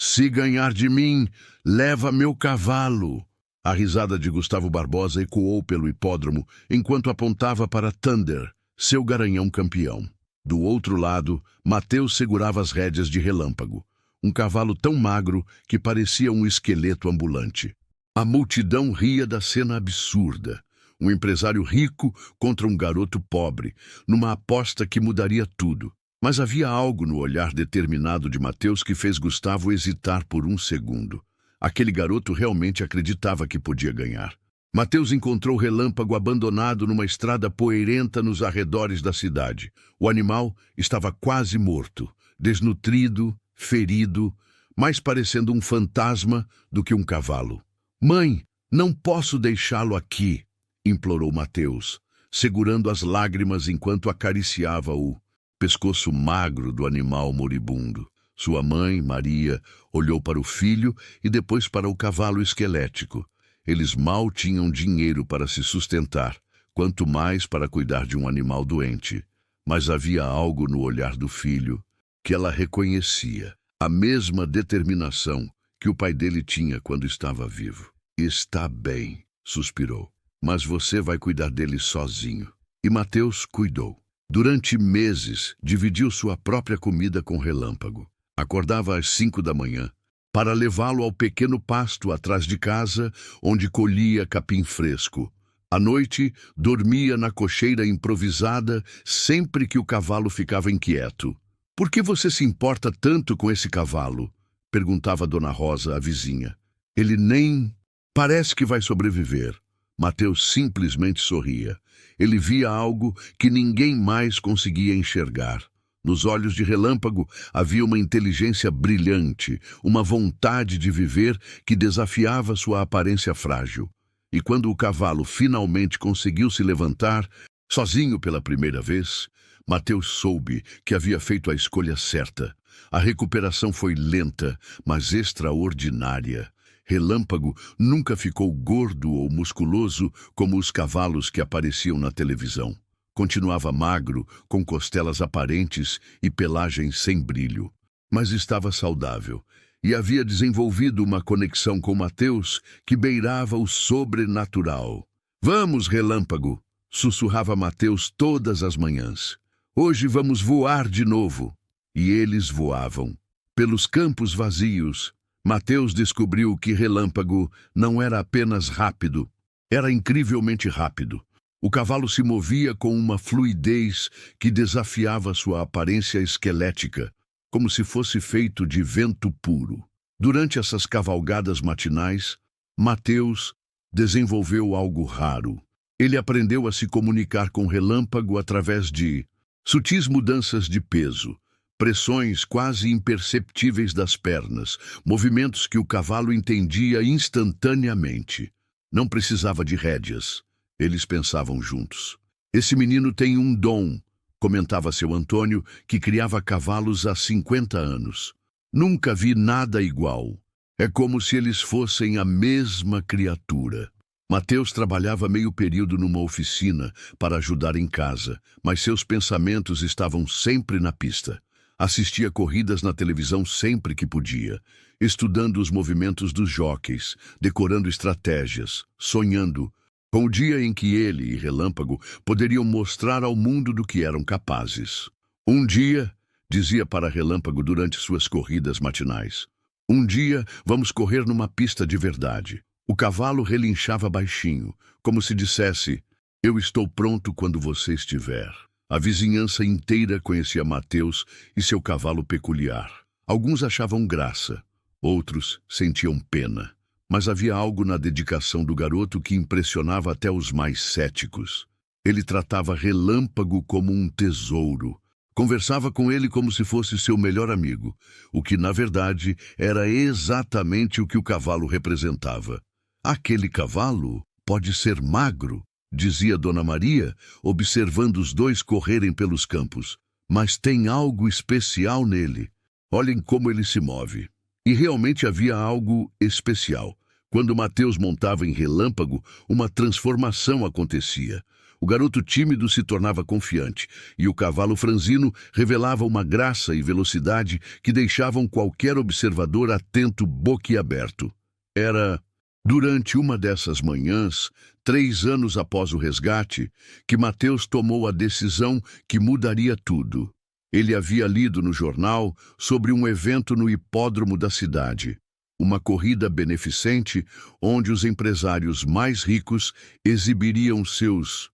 Se ganhar de mim, leva meu cavalo. A risada de Gustavo Barbosa ecoou pelo hipódromo enquanto apontava para Thunder, seu garanhão campeão. Do outro lado, Mateus segurava as rédeas de Relâmpago, um cavalo tão magro que parecia um esqueleto ambulante. A multidão ria da cena absurda. Um empresário rico contra um garoto pobre, numa aposta que mudaria tudo. Mas havia algo no olhar determinado de Mateus que fez Gustavo hesitar por um segundo. Aquele garoto realmente acreditava que podia ganhar. Mateus encontrou Relâmpago abandonado numa estrada poeirenta nos arredores da cidade. O animal estava quase morto, desnutrido, ferido, mais parecendo um fantasma do que um cavalo. "Mãe, não posso deixá-lo aqui", implorou Mateus, segurando as lágrimas enquanto acariciava o pescoço magro do animal moribundo. Sua mãe, Maria, olhou para o filho e depois para o cavalo esquelético. Eles mal tinham dinheiro para se sustentar, quanto mais para cuidar de um animal doente. Mas havia algo no olhar do filho que ela reconhecia, a mesma determinação que o pai dele tinha quando estava vivo. "Está bem", suspirou, "mas você vai cuidar dele sozinho." E Mateus cuidou. Durante meses, dividiu sua própria comida com Relâmpago. Acordava às 5 da manhã, para levá-lo ao pequeno pasto atrás de casa, onde colhia capim fresco. À noite, dormia na cocheira improvisada sempre que o cavalo ficava inquieto. "Por que você se importa tanto com esse cavalo?" perguntava Dona Rosa, a vizinha. "Ele nem parece que vai sobreviver." Mateus simplesmente sorria. Ele via algo que ninguém mais conseguia enxergar. Nos olhos de Relâmpago havia uma inteligência brilhante, uma vontade de viver que desafiava sua aparência frágil. E quando o cavalo finalmente conseguiu se levantar, sozinho pela primeira vez, Mateus soube que havia feito a escolha certa. A recuperação foi lenta, mas extraordinária. Relâmpago nunca ficou gordo ou musculoso como os cavalos que apareciam na televisão. Continuava magro, com costelas aparentes e pelagem sem brilho. Mas estava saudável e havia desenvolvido uma conexão com Mateus que beirava o sobrenatural. "Vamos, Relâmpago", sussurrava Mateus todas as manhãs. "Hoje vamos voar de novo." E eles voavam. Pelos campos vazios, Mateus descobriu que Relâmpago não era apenas rápido, era incrivelmente rápido. O cavalo se movia com uma fluidez que desafiava sua aparência esquelética, como se fosse feito de vento puro. Durante essas cavalgadas matinais, Mateus desenvolveu algo raro. Ele aprendeu a se comunicar com Relâmpago através de sutis mudanças de peso, pressões quase imperceptíveis das pernas, movimentos que o cavalo entendia instantaneamente. Não precisava de rédeas. Eles pensavam juntos. "Esse menino tem um dom", comentava seu Antônio, que criava cavalos há 50 anos. "Nunca vi nada igual. É como se eles fossem a mesma criatura." Mateus trabalhava meio período numa oficina para ajudar em casa, mas seus pensamentos estavam sempre na pista. Assistia corridas na televisão sempre que podia, estudando os movimentos dos jockeys, decorando estratégias, sonhando com o dia em que ele e Relâmpago poderiam mostrar ao mundo do que eram capazes. "Um dia", dizia para Relâmpago durante suas corridas matinais, "um dia vamos correr numa pista de verdade." O cavalo relinchava baixinho, como se dissesse: "Eu estou pronto quando você estiver." A vizinhança inteira conhecia Mateus e seu cavalo peculiar. Alguns achavam graça, outros sentiam pena. Mas havia algo na dedicação do garoto que impressionava até os mais céticos. Ele tratava Relâmpago como um tesouro. Conversava com ele como se fosse seu melhor amigo, o que, na verdade, era exatamente o que o cavalo representava. "Aquele cavalo pode ser magro", dizia Dona Maria, observando os dois correrem pelos campos, "mas tem algo especial nele. Olhem como ele se move." E realmente havia algo especial. Quando Mateus montava em Relâmpago, uma transformação acontecia. O garoto tímido se tornava confiante, e o cavalo franzino revelava uma graça e velocidade que deixavam qualquer observador atento boquiaberto. Era durante uma dessas manhãs, 3 anos após o resgate, que Mateus tomou a decisão que mudaria tudo. Ele havia lido no jornal sobre um evento no hipódromo da cidade. Uma corrida beneficente onde os empresários mais ricos exibiriam seus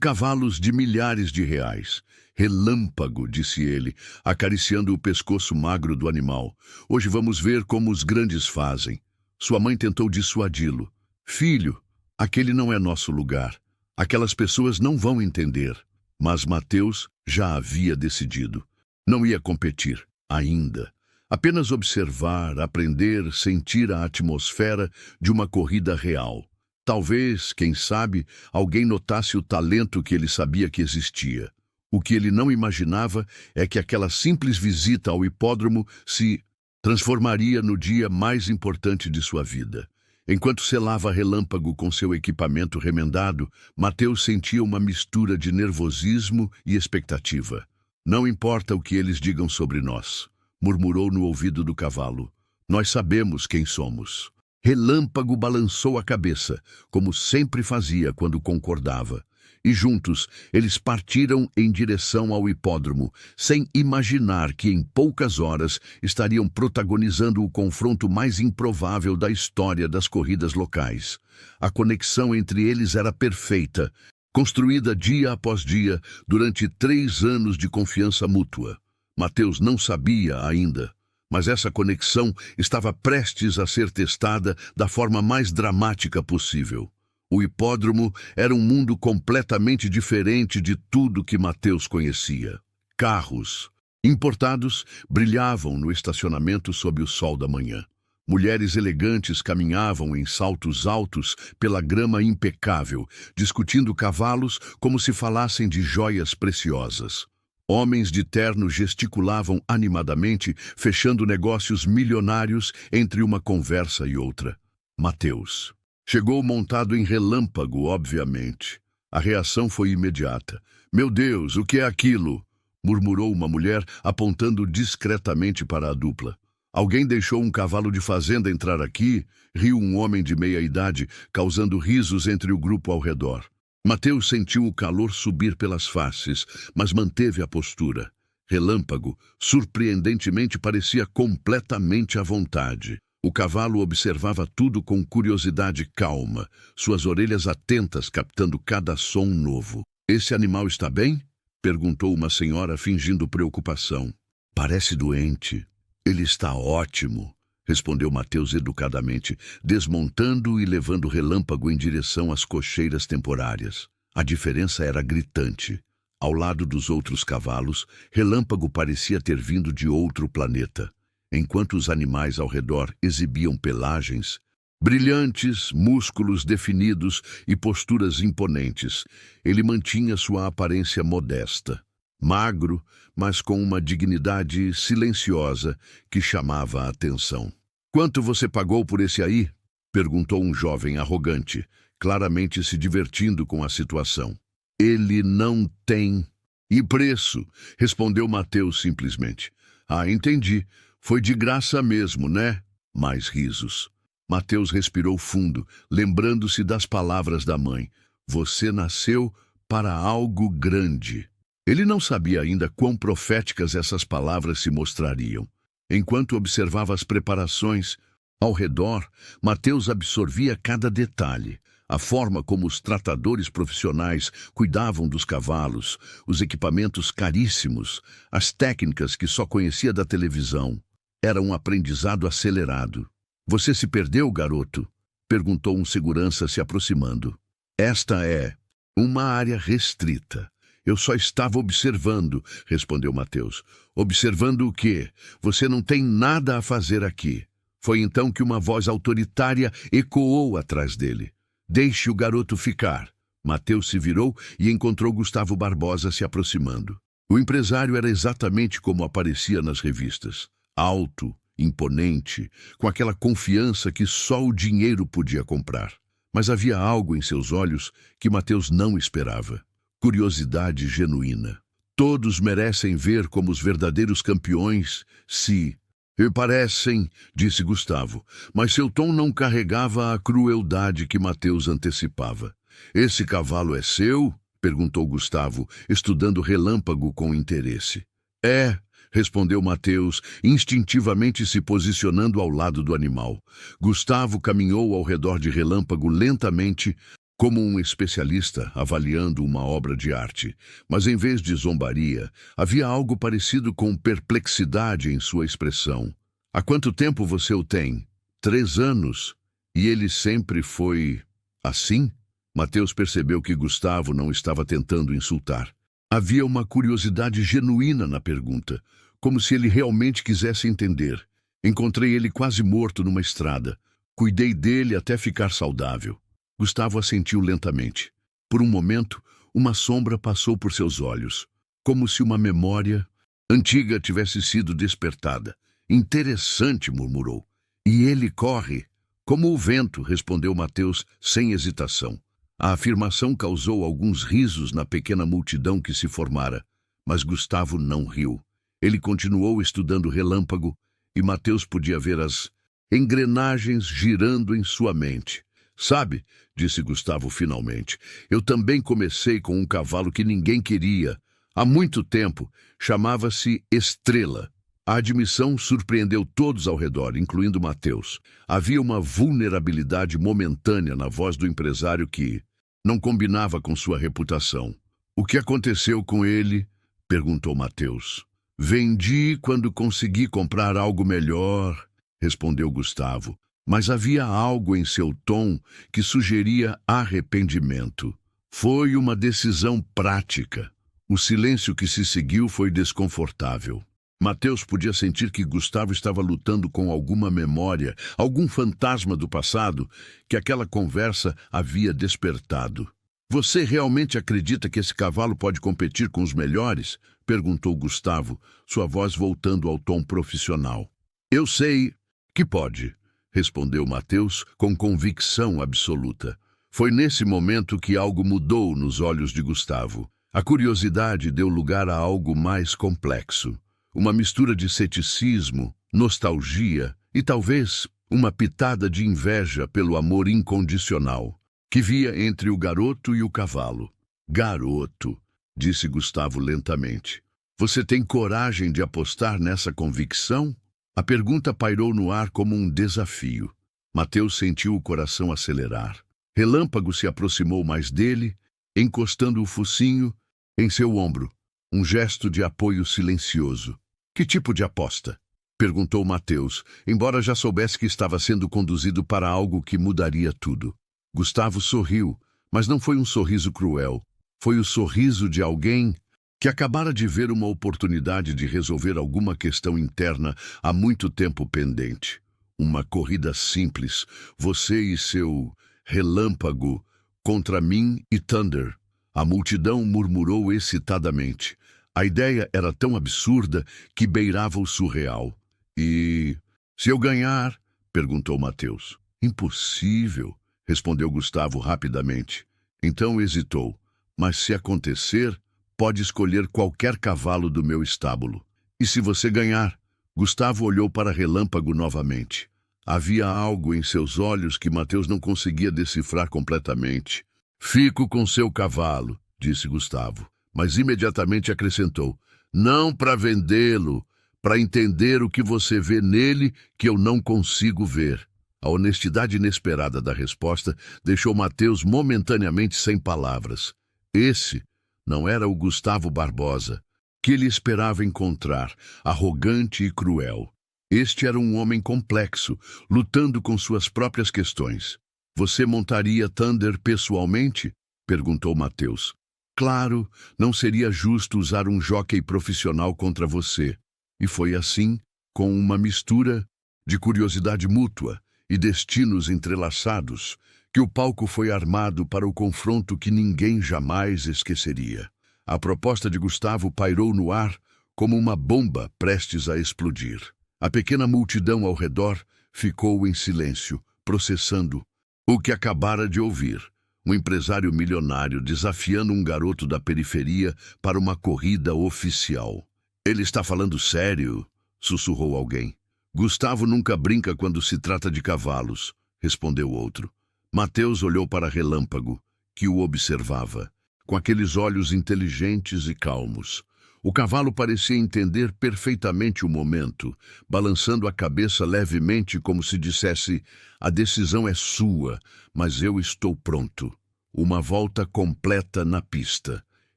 cavalos de milhares de reais. Relâmpago, disse ele, acariciando o pescoço magro do animal. Hoje vamos ver como os grandes fazem. Sua mãe tentou dissuadi-lo. Filho, aquele não é nosso lugar. Aquelas pessoas não vão entender. Mas Mateus já havia decidido. Não ia competir, ainda. Apenas observar, aprender, sentir a atmosfera de uma corrida real. Talvez, quem sabe, alguém notasse o talento que ele sabia que existia. O que ele não imaginava é que aquela simples visita ao hipódromo se transformaria no dia mais importante de sua vida. Enquanto selava Relâmpago com seu equipamento remendado, Mateus sentia uma mistura de nervosismo e expectativa. Não importa o que eles digam sobre nós, murmurou no ouvido do cavalo. Nós sabemos quem somos. Relâmpago balançou a cabeça, como sempre fazia quando concordava. E juntos, eles partiram em direção ao hipódromo, sem imaginar que em poucas horas estariam protagonizando o confronto mais improvável da história das corridas locais. A conexão entre eles era perfeita, construída dia após dia durante 3 anos de confiança mútua. Mateus não sabia ainda, mas essa conexão estava prestes a ser testada da forma mais dramática possível. O hipódromo era um mundo completamente diferente de tudo que Mateus conhecia. Carros importados brilhavam no estacionamento sob o sol da manhã. Mulheres elegantes caminhavam em saltos altos pela grama impecável, discutindo cavalos como se falassem de joias preciosas. Homens de terno gesticulavam animadamente, fechando negócios milionários entre uma conversa e outra. Mateus chegou montado em Relâmpago, obviamente. A reação foi imediata. Meu Deus, o que é aquilo? Murmurou uma mulher, apontando discretamente para a dupla. Alguém deixou um cavalo de fazenda entrar aqui? Riu um homem de meia idade, causando risos entre o grupo ao redor. Mateus sentiu o calor subir pelas faces, mas manteve a postura. Relâmpago, surpreendentemente, parecia completamente à vontade. O cavalo observava tudo com curiosidade calma, suas orelhas atentas captando cada som novo. Esse animal está bem? Perguntou uma senhora fingindo preocupação. Parece doente. Ele está ótimo, respondeu Mateus educadamente, desmontando e levando Relâmpago em direção às cocheiras temporárias. A diferença era gritante. Ao lado dos outros cavalos, Relâmpago parecia ter vindo de outro planeta. Enquanto os animais ao redor exibiam pelagens brilhantes, músculos definidos e posturas imponentes, ele mantinha sua aparência modesta. Magro, mas com uma dignidade silenciosa que chamava a atenção. Quanto você pagou por esse aí? Perguntou um jovem arrogante, claramente se divertindo com a situação. Ele não tem. E preço? Respondeu Mateus simplesmente. Ah, entendi. Foi de graça mesmo, né? Mais risos. Mateus respirou fundo, lembrando-se das palavras da mãe. Você nasceu para algo grande. Ele não sabia ainda quão proféticas essas palavras se mostrariam. Enquanto observava as preparações ao redor, Mateus absorvia cada detalhe. A forma como os tratadores profissionais cuidavam dos cavalos, os equipamentos caríssimos, as técnicas que só conhecia da televisão. Era um aprendizado acelerado. Você se perdeu, garoto? Perguntou um segurança se aproximando. Esta é uma área restrita. Eu só estava observando, respondeu Mateus. Observando o quê? Você não tem nada a fazer aqui. Foi então que uma voz autoritária ecoou atrás dele. Deixe o garoto ficar. Mateus se virou e encontrou Gustavo Barbosa se aproximando. O empresário era exatamente como aparecia nas revistas. Alto, imponente, com aquela confiança que só o dinheiro podia comprar. mas havia algo em seus olhos que Mateus não esperava. Curiosidade genuína. Todos merecem ver como os verdadeiros campeões se... "E parecem", disse Gustavo, mas seu tom não carregava a crueldade que Mateus antecipava. "Esse cavalo é seu?" perguntou Gustavo, estudando Relâmpago com interesse. "É", respondeu Mateus, instintivamente se posicionando ao lado do animal. Gustavo caminhou ao redor de Relâmpago lentamente, como um especialista avaliando uma obra de arte. Mas em vez de zombaria, havia algo parecido com perplexidade em sua expressão. "Há quanto tempo você o tem?" 3 anos. "E ele sempre foi assim?" Mateus percebeu que Gustavo não estava tentando insultar. Havia uma curiosidade genuína na pergunta, como se ele realmente quisesse entender. "Encontrei ele quase morto numa estrada. Cuidei dele até ficar saudável." Gustavo assentiu lentamente. Por um momento, uma sombra passou por seus olhos, como se uma memória antiga tivesse sido despertada. "Interessante", murmurou. "E ele corre?" "Como o vento", respondeu Mateus sem hesitação. A afirmação causou alguns risos na pequena multidão que se formara, mas Gustavo não riu. Ele continuou estudando Relâmpago e Mateus podia ver as engrenagens girando em sua mente. "Sabe", disse Gustavo finalmente, "eu também comecei com um cavalo que ninguém queria. Há muito tempo. Chamava-se Estrela." A admissão surpreendeu todos ao redor, incluindo Mateus. Havia uma vulnerabilidade momentânea na voz do empresário que não combinava com sua reputação. "O que aconteceu com ele?" perguntou Mateus. "Vendi quando consegui comprar algo melhor", respondeu Gustavo. Mas havia algo em seu tom que sugeria arrependimento. "Foi uma decisão prática." O silêncio que se seguiu foi desconfortável. Mateus podia sentir que Gustavo estava lutando com alguma memória, algum fantasma do passado que aquela conversa havia despertado. "Você realmente acredita que esse cavalo pode competir com os melhores?" perguntou Gustavo, sua voz voltando ao tom profissional. "Eu sei que pode", respondeu Mateus com convicção absoluta. Foi nesse momento que algo mudou nos olhos de Gustavo. A curiosidade deu lugar a algo mais complexo. Uma mistura de ceticismo, nostalgia e talvez uma pitada de inveja pelo amor incondicional que via entre o garoto e o cavalo. "Garoto", disse Gustavo lentamente. "Você tem coragem de apostar nessa convicção?" A pergunta pairou no ar como um desafio. Mateus sentiu o coração acelerar. Relâmpago se aproximou mais dele, encostando o focinho em seu ombro, um gesto de apoio silencioso. "Que tipo de aposta?" perguntou Mateus, embora já soubesse que estava sendo conduzido para algo que mudaria tudo. Gustavo sorriu, mas não foi um sorriso cruel. Foi o sorriso de alguém que acabara de ver uma oportunidade de resolver alguma questão interna há muito tempo pendente. Uma corrida simples, você e seu Relâmpago contra mim e Thunder. A multidão murmurou excitadamente. A ideia era tão absurda que beirava o surreal. "E se eu ganhar?" perguntou Mateus. "Impossível", respondeu Gustavo rapidamente. Então hesitou. "Mas se acontecer, pode escolher qualquer cavalo do meu estábulo." "E se você ganhar?" Gustavo olhou para Relâmpago novamente. Havia algo em seus olhos que Mateus não conseguia decifrar completamente. "Fico com seu cavalo", disse Gustavo, mas imediatamente acrescentou: "Não para vendê-lo, para entender o que você vê nele que eu não consigo ver." A honestidade inesperada da resposta deixou Mateus momentaneamente sem palavras. Esse não era o Gustavo Barbosa que ele esperava encontrar, arrogante e cruel. Este era um homem complexo, lutando com suas próprias questões. "Você montaria Thunder pessoalmente?" perguntou Mateus. "Claro, não seria justo usar um jockey profissional contra você." E foi assim, com uma mistura de curiosidade mútua e destinos entrelaçados, que o palco foi armado para o confronto que ninguém jamais esqueceria. A proposta de Gustavo pairou no ar como uma bomba prestes a explodir. A pequena multidão ao redor ficou em silêncio, processando O que acabara de ouvir. Um empresário milionário desafiando um garoto da periferia para uma corrida oficial. Ele está falando sério? Sussurrou alguém. Gustavo nunca brinca quando se trata de cavalos, respondeu outro. Mateus olhou para Relâmpago, que o observava, com aqueles olhos inteligentes e calmos. O cavalo parecia entender perfeitamente o momento, balançando a cabeça levemente como se dissesse: a decisão é sua, mas eu estou pronto. Uma volta completa na pista,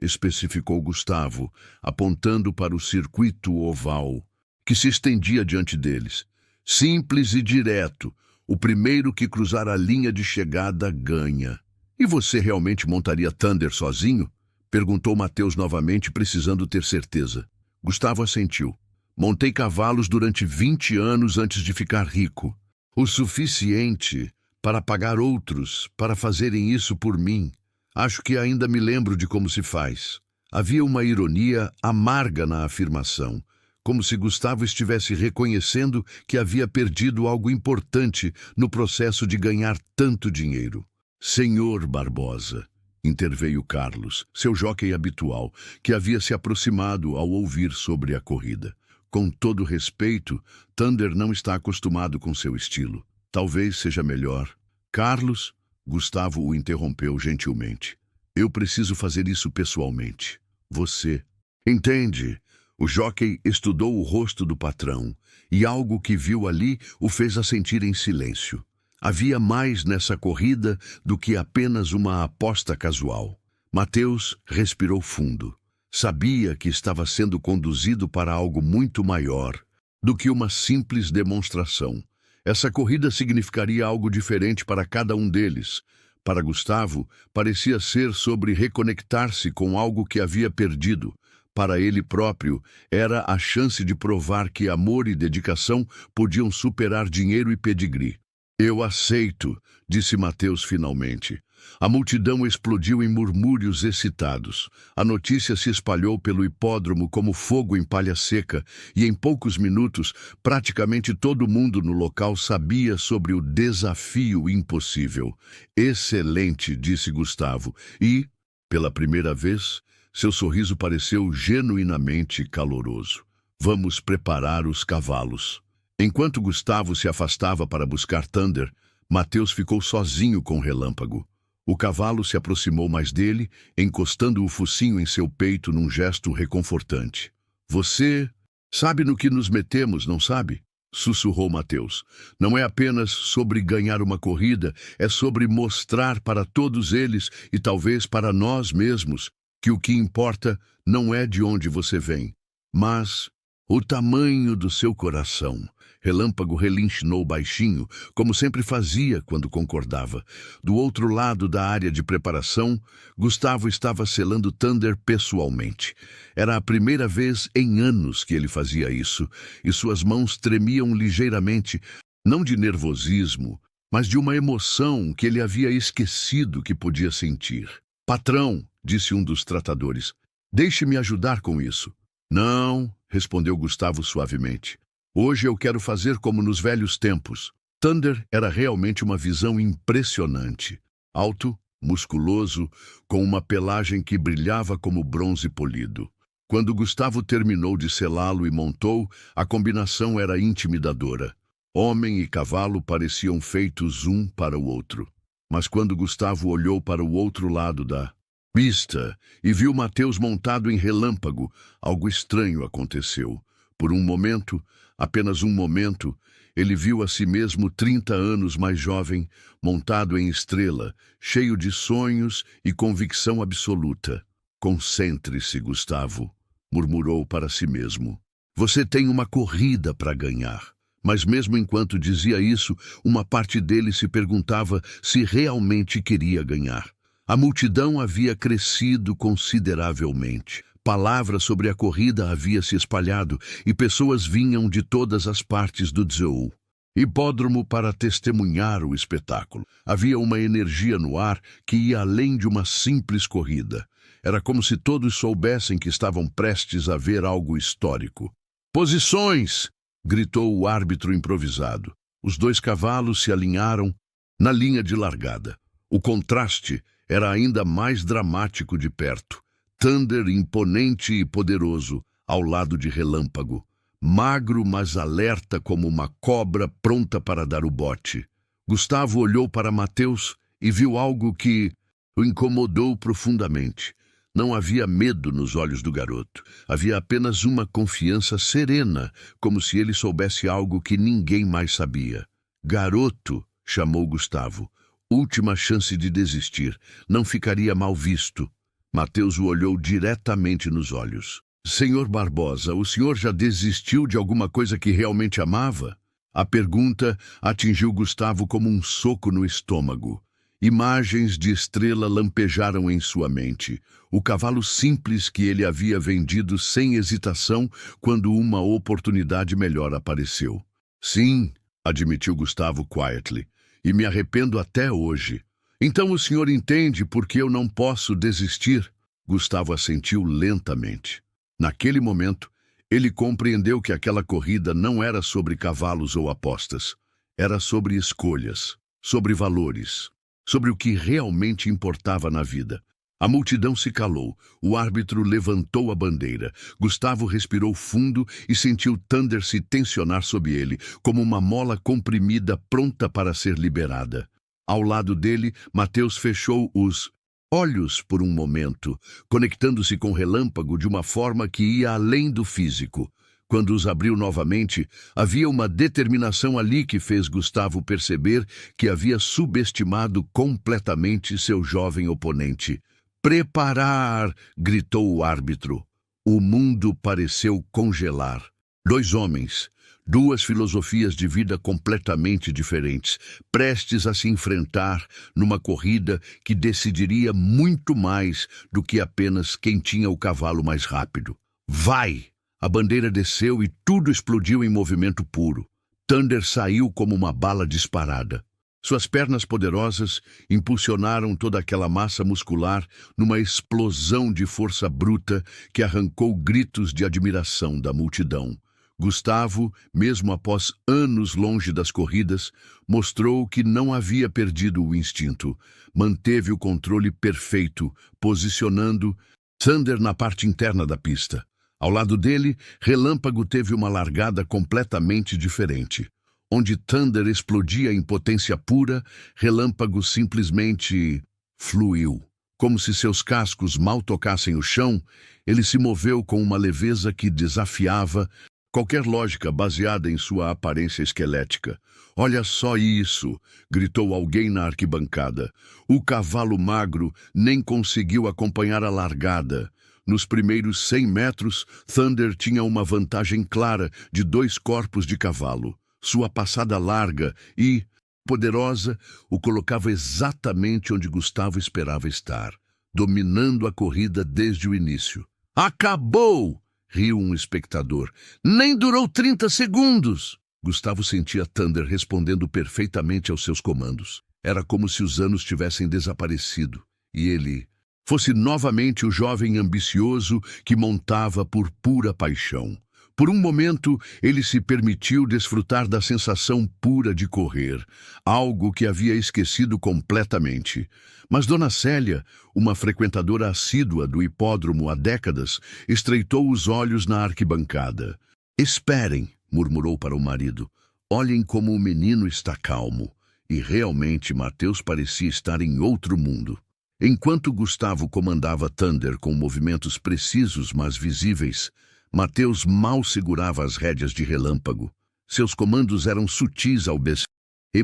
especificou Gustavo, apontando para o circuito oval, que se estendia diante deles. Simples e direto, o primeiro que cruzar a linha de chegada ganha. E você realmente montaria Thunder sozinho? Perguntou Mateus novamente, precisando ter certeza. Gustavo assentiu. Montei cavalos durante 20 anos antes de ficar rico. O suficiente para pagar outros para fazerem isso por mim. Acho que ainda me lembro de como se faz. Havia uma ironia amarga na afirmação, como se Gustavo estivesse reconhecendo que havia perdido algo importante no processo de ganhar tanto dinheiro. Senhor Barbosa, interveio Carlos, seu jóquei habitual, que havia se aproximado ao ouvir sobre a corrida. Com todo respeito, Thunder não está acostumado com seu estilo. Talvez seja melhor. Carlos, Gustavo o interrompeu gentilmente. Eu preciso fazer isso pessoalmente. Você. Entende? O jóquei estudou o rosto do patrão, e algo que viu ali o fez assentir em silêncio. Havia mais nessa corrida do que apenas uma aposta casual. Mateus respirou fundo. Sabia que estava sendo conduzido para algo muito maior do que uma simples demonstração. Essa corrida significaria algo diferente para cada um deles. Para Gustavo, parecia ser sobre reconectar-se com algo que havia perdido. Para ele próprio, era a chance de provar que amor e dedicação podiam superar dinheiro e pedigree. Eu aceito, disse Mateus finalmente. A multidão explodiu em murmúrios excitados. A notícia se espalhou pelo hipódromo como fogo em palha seca, e em poucos minutos, praticamente todo mundo no local sabia sobre o desafio impossível. Excelente, disse Gustavo, e, pela primeira vez, seu sorriso pareceu genuinamente caloroso. Vamos preparar os cavalos. Enquanto Gustavo se afastava para buscar Thunder, Mateus ficou sozinho com Relâmpago. O cavalo se aproximou mais dele, encostando o focinho em seu peito num gesto reconfortante. Você sabe no que nos metemos, não sabe? Sussurrou Mateus. Não é apenas sobre ganhar uma corrida, é sobre mostrar para todos eles e talvez para nós mesmos que o que importa não é de onde você vem, mas o tamanho do seu coração. Relâmpago relinchinou baixinho, como sempre fazia quando concordava. Do outro lado da área de preparação, Gustavo estava selando Thunder pessoalmente. Era a primeira vez em anos que ele fazia isso, e suas mãos tremiam ligeiramente, não de nervosismo, mas de uma emoção que ele havia esquecido que podia sentir. Patrão, disse um dos tratadores, deixe-me ajudar com isso. Não, respondeu Gustavo suavemente. Hoje eu quero fazer como nos velhos tempos. Thunder era realmente uma visão impressionante. Alto, musculoso, com uma pelagem que brilhava como bronze polido. Quando Gustavo terminou de selá-lo e montou, a combinação era intimidadora. Homem e cavalo pareciam feitos um para o outro. Mas quando Gustavo olhou para o outro lado da pista e viu Mateus montado em Relâmpago, algo estranho aconteceu. Por um momento, apenas um momento, ele viu a si mesmo 30 anos mais jovem, montado em Estrela, cheio de sonhos e convicção absoluta. Concentre-se, Gustavo, murmurou para si mesmo. Você tem uma corrida para ganhar. Mas mesmo enquanto dizia isso, uma parte dele se perguntava se realmente queria ganhar. A multidão havia crescido consideravelmente. Palavra sobre a corrida havia se espalhado e pessoas vinham de todas as partes do Zoo. Hipódromo para testemunhar o espetáculo. Havia uma energia no ar que ia além de uma simples corrida. Era como se todos soubessem que estavam prestes a ver algo histórico. Posições! Gritou o árbitro improvisado. Os dois cavalos se alinharam Na linha de largada, o contraste era ainda mais dramático de perto. Thunder imponente e poderoso, ao lado de Relâmpago, magro mas alerta como uma cobra pronta para dar o bote. Gustavo olhou para Mateus e viu algo que o incomodou profundamente. Não havia medo nos olhos do garoto. Havia apenas uma confiança serena, como se ele soubesse algo que ninguém mais sabia. Garoto, chamou Gustavo. Última chance de desistir. Não ficaria mal visto. Mateus o olhou diretamente nos olhos. Senhor Barbosa, o senhor já desistiu de alguma coisa que realmente amava? A pergunta atingiu Gustavo como um soco no estômago. Imagens de Estrela lampejaram em sua mente. O cavalo simples que ele havia vendido sem hesitação quando uma oportunidade melhor apareceu. Sim, admitiu Gustavo quietly, e me arrependo até hoje. Então o senhor entende por que eu não posso desistir? Gustavo assentiu lentamente. Naquele momento, ele compreendeu que aquela corrida não era sobre cavalos ou apostas. Era sobre escolhas, sobre valores, sobre o que realmente importava na vida. A multidão se calou. O árbitro levantou a bandeira. Gustavo respirou fundo e sentiu Thunder se tensionar sob ele, como uma mola comprimida pronta para ser liberada. Ao lado dele, Mateus fechou os olhos por um momento, conectando-se com Relâmpago de uma forma que ia além do físico. Quando os abriu novamente, havia uma determinação ali que fez Gustavo perceber que havia subestimado completamente seu jovem oponente. Preparar! Gritou o árbitro. O mundo pareceu congelar. Dois homens, duas filosofias de vida completamente diferentes, prestes a se enfrentar numa corrida que decidiria muito mais do que apenas quem tinha o cavalo mais rápido. Vai! A bandeira desceu e tudo explodiu em movimento puro. Thunder saiu como uma bala disparada. Suas pernas poderosas impulsionaram toda aquela massa muscular numa explosão de força bruta que arrancou gritos de admiração da multidão. Gustavo, mesmo após anos longe das corridas, mostrou que não havia perdido o instinto. Manteve o controle perfeito, posicionando Thunder na parte interna da pista. Ao lado dele, Relâmpago teve uma largada completamente diferente. Onde Thunder explodia em potência pura, Relâmpago simplesmente fluiu. Como se seus cascos mal tocassem o chão, ele se moveu com uma leveza que desafiava qualquer lógica baseada em sua aparência esquelética. Olha só isso! Gritou alguém na arquibancada. O cavalo magro nem conseguiu acompanhar a largada. Nos primeiros 100 metros, Thunder tinha uma vantagem clara de 2 corpos de cavalo. Sua passada larga e poderosa o colocava exatamente onde Gustavo esperava estar, dominando a corrida desde o início. Acabou! Riu um espectador. Nem durou 30 segundos! Gustavo sentia Thunder respondendo perfeitamente aos seus comandos. Era como se os anos tivessem desaparecido e ele fosse novamente o jovem ambicioso que montava por pura paixão. Por um momento, ele se permitiu desfrutar da sensação pura de correr, algo que havia esquecido completamente. Mas Dona Célia, uma frequentadora assídua do hipódromo há décadas, estreitou os olhos na arquibancada. Esperem, murmurou para o marido. Olhem como o menino está calmo. E realmente Mateus parecia estar em outro mundo. Enquanto Gustavo comandava Thunder com movimentos precisos mas visíveis, Mateus mal segurava as rédeas de Relâmpago. Seus comandos eram sutis ao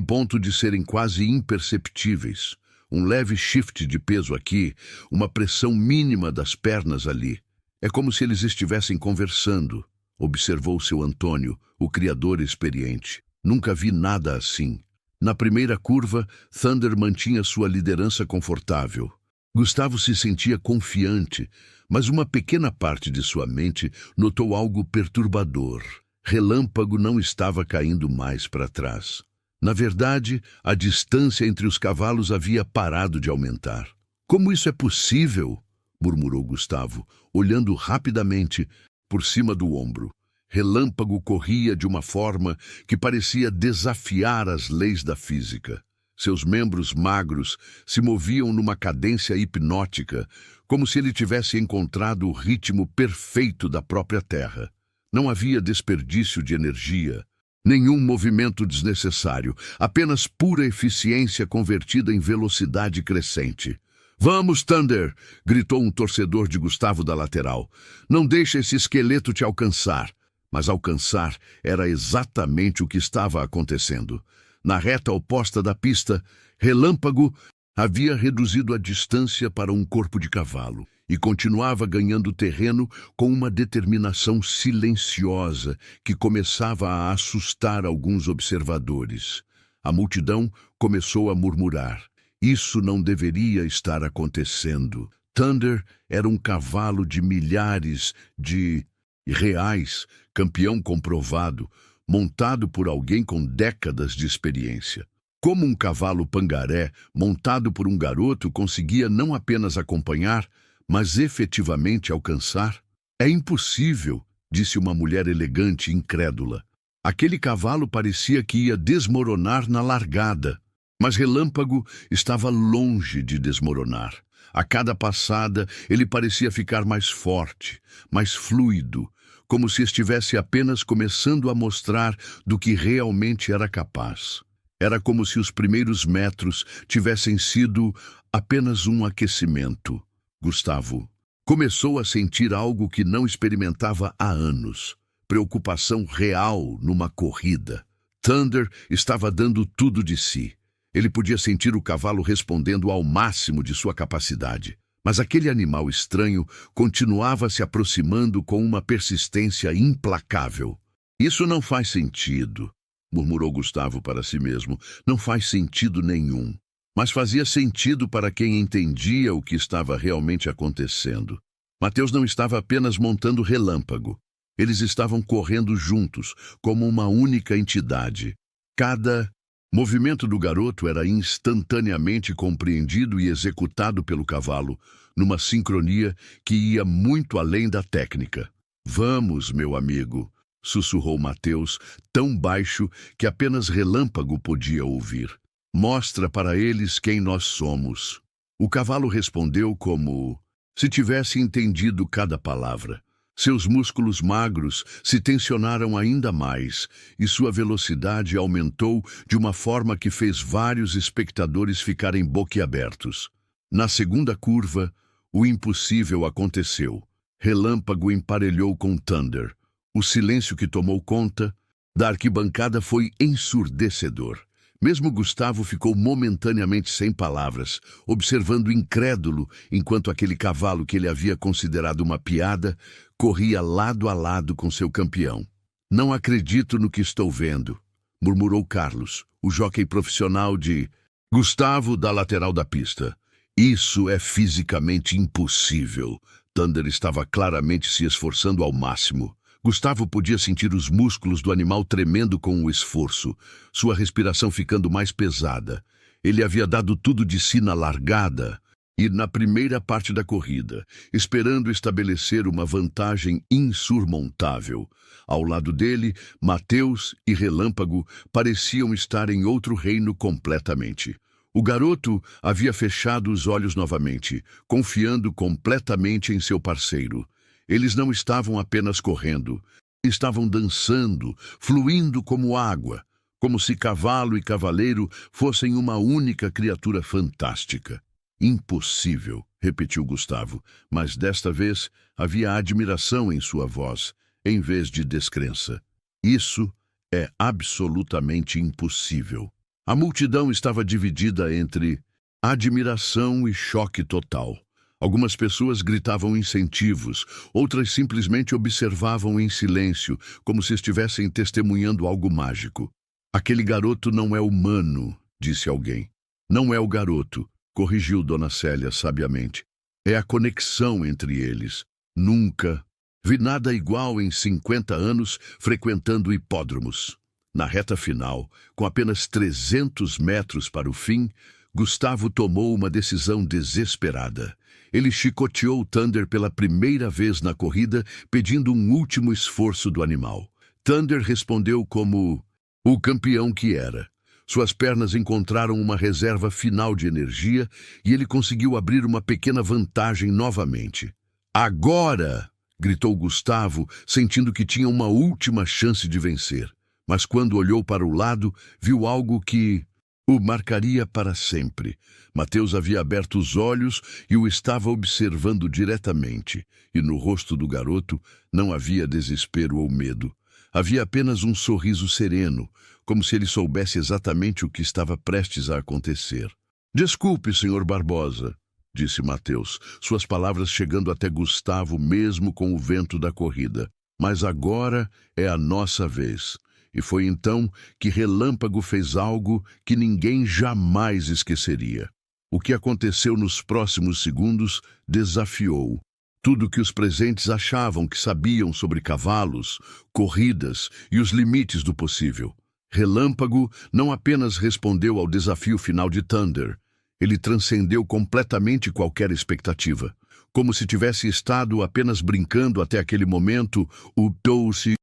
ponto de serem quase imperceptíveis. Um leve shift de peso aqui, uma pressão mínima das pernas ali. É como se eles estivessem conversando, observou seu Antônio, o criador experiente. Nunca vi nada assim. Na primeira curva, Thunder mantinha sua liderança confortável. Gustavo se sentia confiante, mas uma pequena parte de sua mente notou algo perturbador. Relâmpago não estava caindo mais para trás. Na verdade, a distância entre os cavalos havia parado de aumentar. Como isso é possível? Murmurou Gustavo, olhando rapidamente por cima do ombro. Relâmpago corria de uma forma que parecia desafiar as leis da física. Seus membros magros se moviam numa cadência hipnótica, como se ele tivesse encontrado o ritmo perfeito da própria terra. Não havia desperdício de energia, nenhum movimento desnecessário, apenas pura eficiência convertida em velocidade crescente. "Vamos, Thunder!" gritou um torcedor de Gustavo da lateral. "Não deixe esse esqueleto te alcançar." Mas alcançar era exatamente o que estava acontecendo. Na reta oposta da pista, Relâmpago havia reduzido a distância para um corpo de cavalo e continuava ganhando terreno com uma determinação silenciosa que começava a assustar alguns observadores. A multidão começou a murmurar. Isso não deveria estar acontecendo. Thunder era um cavalo de milhares de reais, campeão comprovado, montado por alguém com décadas de experiência. Como um cavalo pangaré, montado por um garoto, conseguia não apenas acompanhar, mas efetivamente alcançar? "É impossível", disse uma mulher elegante e incrédula. Aquele cavalo parecia que ia desmoronar na largada, mas Relâmpago estava longe de desmoronar. A cada passada, ele parecia ficar mais forte, mais fluido, como se estivesse apenas começando a mostrar do que realmente era capaz. Era como se os primeiros metros tivessem sido apenas um aquecimento. Gustavo começou a sentir algo que não experimentava há anos: preocupação real numa corrida. Thunder estava dando tudo de si. Ele podia sentir o cavalo respondendo ao máximo de sua capacidade. Mas aquele animal estranho continuava se aproximando com uma persistência implacável. "Isso não faz sentido", murmurou Gustavo para si mesmo. "Não faz sentido nenhum." Mas fazia sentido para quem entendia o que estava realmente acontecendo. Mateus não estava apenas montando Relâmpago. Eles estavam correndo juntos, como uma única entidade. Cada movimento do garoto era instantaneamente compreendido e executado pelo cavalo, numa sincronia que ia muito além da técnica. "Vamos, meu amigo", sussurrou Mateus, tão baixo que apenas Relâmpago podia ouvir. "Mostra para eles quem nós somos." O cavalo respondeu como se tivesse entendido cada palavra. Seus músculos magros se tensionaram ainda mais e sua velocidade aumentou de uma forma que fez vários espectadores ficarem boquiabertos. Na segunda curva, o impossível aconteceu. Relâmpago emparelhou com Thunder. O silêncio que tomou conta da arquibancada foi ensurdecedor. Mesmo Gustavo ficou momentaneamente sem palavras, observando incrédulo enquanto aquele cavalo que ele havia considerado uma piada corria lado a lado com seu campeão. "Não acredito no que estou vendo", murmurou Carlos, o jockey profissional de Gustavo da lateral da pista. "Isso é fisicamente impossível." Thunder estava claramente se esforçando ao máximo. Gustavo podia sentir os músculos do animal tremendo com o esforço, sua respiração ficando mais pesada. Ele havia dado tudo de si na largada e na primeira parte da corrida, esperando estabelecer uma vantagem insurmontável. Ao lado dele, Mateus e Relâmpago pareciam estar em outro reino completamente. O garoto havia fechado os olhos novamente, confiando completamente em seu parceiro. Eles não estavam apenas correndo, estavam dançando, fluindo como água, como se cavalo e cavaleiro fossem uma única criatura fantástica. "Impossível", repetiu Gustavo, mas desta vez havia admiração em sua voz, em vez de descrença. "Isso é absolutamente impossível." A multidão estava dividida entre admiração e choque total. Algumas pessoas gritavam incentivos, outras simplesmente observavam em silêncio, como se estivessem testemunhando algo mágico. "Aquele garoto não é humano", disse alguém. "Não é o garoto", corrigiu Dona Célia sabiamente. "É a conexão entre eles. Nunca vi nada igual em 50 anos frequentando hipódromos." Na reta final, com apenas 300 metros para o fim, Gustavo tomou uma decisão desesperada. Ele chicoteou Thunder pela primeira vez na corrida, pedindo um último esforço do animal. Thunder respondeu como o campeão que era. Suas pernas encontraram uma reserva final de energia e ele conseguiu abrir uma pequena vantagem novamente. Agora! Gritou Gustavo, sentindo que tinha uma última chance de vencer. Mas quando olhou para o lado, viu algo que o marcaria para sempre. Mateus havia aberto os olhos e o estava observando diretamente, e no rosto do garoto não havia desespero ou medo. Havia apenas um sorriso sereno, como se ele soubesse exatamente o que estava prestes a acontecer. Desculpe, senhor Barbosa, disse Mateus, suas palavras chegando até Gustavo mesmo com o vento da corrida. Mas agora é a nossa vez. E foi então que Relâmpago fez algo que ninguém jamais esqueceria. O que aconteceu nos próximos segundos desafiou tudo que os presentes achavam que sabiam sobre cavalos, corridas e os limites do possível. Relâmpago não apenas respondeu ao desafio final de Thunder, ele transcendeu completamente qualquer expectativa. Como se tivesse estado apenas brincando até aquele momento, o Touce,